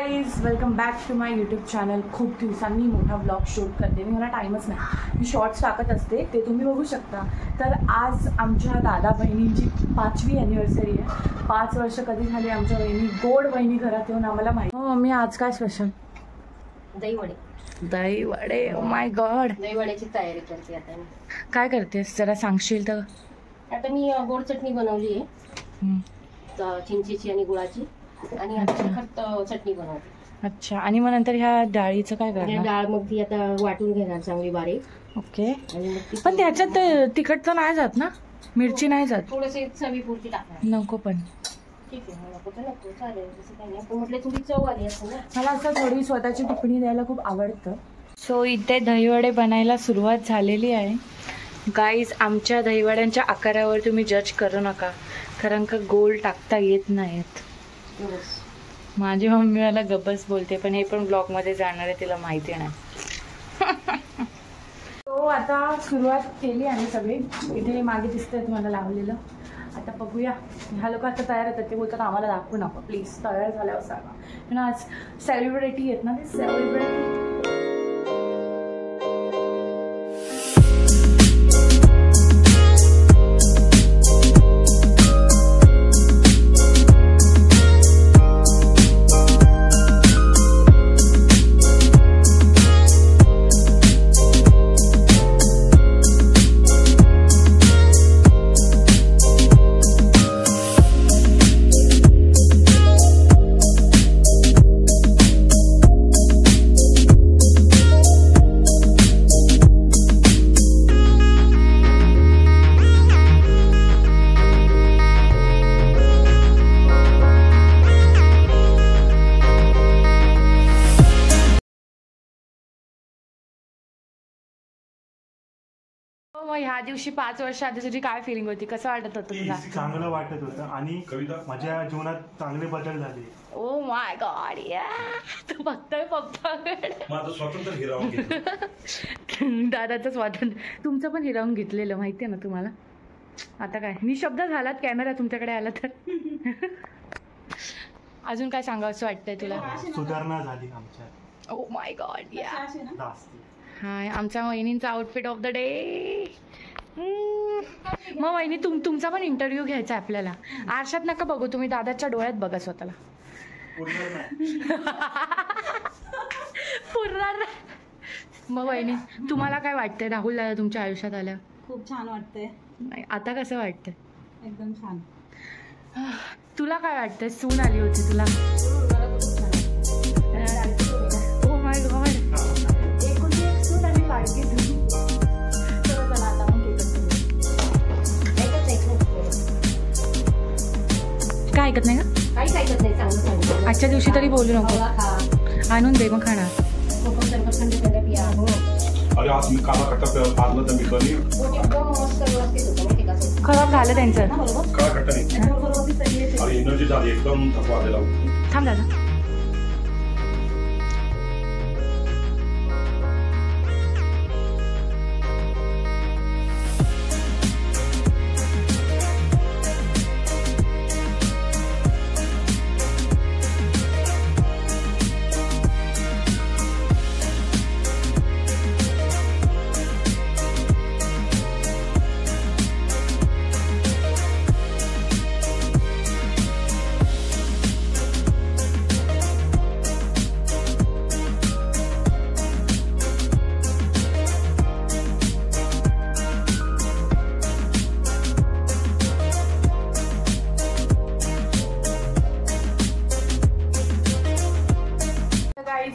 Guys welcome back to my YouTube channel. खूप दिवसांनी मोठा ब्लॉग शूट करते मी, मला टाईमच नाही. मी शॉर्ट्स टाकत असते, ते तुम्ही बघू शकता. तर आज आमच्या दादा बहिणींची 5वी ॲनिव्हर्सरी आहे. 5 वर्ष कधी झाली आमच्या बहिणी, गोड बहिणी घरात येऊन आम्हाला माहिती. हो मम्मी, आज काय स्पेशल? दही वडे. दही वडे, ओ माय गॉड. दही वड्याची तयारी करते आता मी. काय करतेस जरा सांगशील तर? आता मी गोड चटणी बनवली आहे, चिंचेची आणि गुळाची, आणि आता तिखट चटणी बनवते. अच्छा, आणि मग नंतर ह्या डाळीचं काय करणार? डाळ मग ती आता वाटून घेणार चांगली बारीक. ओके. आणि मग पण त्याच्यात तिखट तर नाही जात ना? मिरची नाही जात? थोडेसे चवीपुरती टाकणार. नको पण ठीक आहे, नको तर नको, चालेल, तसं काही नाही. पण म्हटलं थोडी चव आली असं ना. मला असं थोडी स्वतःची टिप्पणी द्यायला खूप आवडतं. सो इथे दहीवडे बनायला सुरुवात झालेली आहे. गाईज, आमच्या दहीवड्यांच्या आकारावर तुम्ही जज करू नका, कारण का गोल टाकता येत नाहीत. माझी मम्मी मला गब्बस बोलते, पण हे पण ब्लॉगमध्ये जाणार आहे, तिला माहिती नाही. तो आता सुरुवात केली आणि सगळे इथे मागे दिसतंय तुम्हाला लावलेलं. आता बघूया, ह्या लोक आता तयार होतात. ते बोलतात आम्हाला दाखवू नका प्लीज, तयार झाल्यावर सांगा. पण आज सेलिब्रिटी आहेत ना, ते सेलिब्रिटी. मग ह्या दिवशी 5 वर्ष आधी तुझी काय फिलिंग होती? कसं वाटत होतं तुला? चांगलं वाटत होतं आणि माझ्या जीवनात चांगले बदल झाले. ओ माय गॉड, या तू बघतोय पप्पाकडे. स्वातंत्र्य हिरावून घेतलं. दादाचं स्वातंत्र्य तुमचं पण हिरावून घेतलेलं माहिती आहे ना तुम्हाला. आता काय निशब्द झालात, कॅमेरा तुमच्याकडे आला तर. अजून काय सांगावं वाटतंय तुला? सुधारणा झाली आमच्या. ओ माय गॉड, या जास्त. हाय, आमच्या वहिनींचा आउटफिट ऑफ द डे. मग वहिनी, तुमचा पण इंटरव्ह्यू घ्यायचा आहे आपल्याला. आरशात नका बघू, तुम्ही दादाच्या डोळ्यात बघा स्वतःला. पुरणार. मग वहिनी, तुम्हाला काय वाटतंय राहुल दादा तुमच्या आयुष्यात आल्या? खूप छान वाटतंय. नाही, आता कसं वाटतंय? एकदम छान. तुला काय वाटतंय? सून आली होती तुला? ओ माय गॉड, एकुलती एक सून आणि लाडकी सून. चला आता मग काय ऐकत नाही का? काहीच ऐकत नाही, चांगलं सांगितलं. आजच्या दिवशी तरी बोलू नको. आणून दे मग खाणार. अरे आज मी काला खट्टा पाजलं तर मी बनी खराब झालं त्यांचं. काळा खट्टा नाही, अरे एनर्जी झाली एकदम, थकवा आलेला. थांब दादा.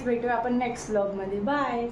भेटूया आपण नेक्स्ट व्लॉग मध्ये. बाय.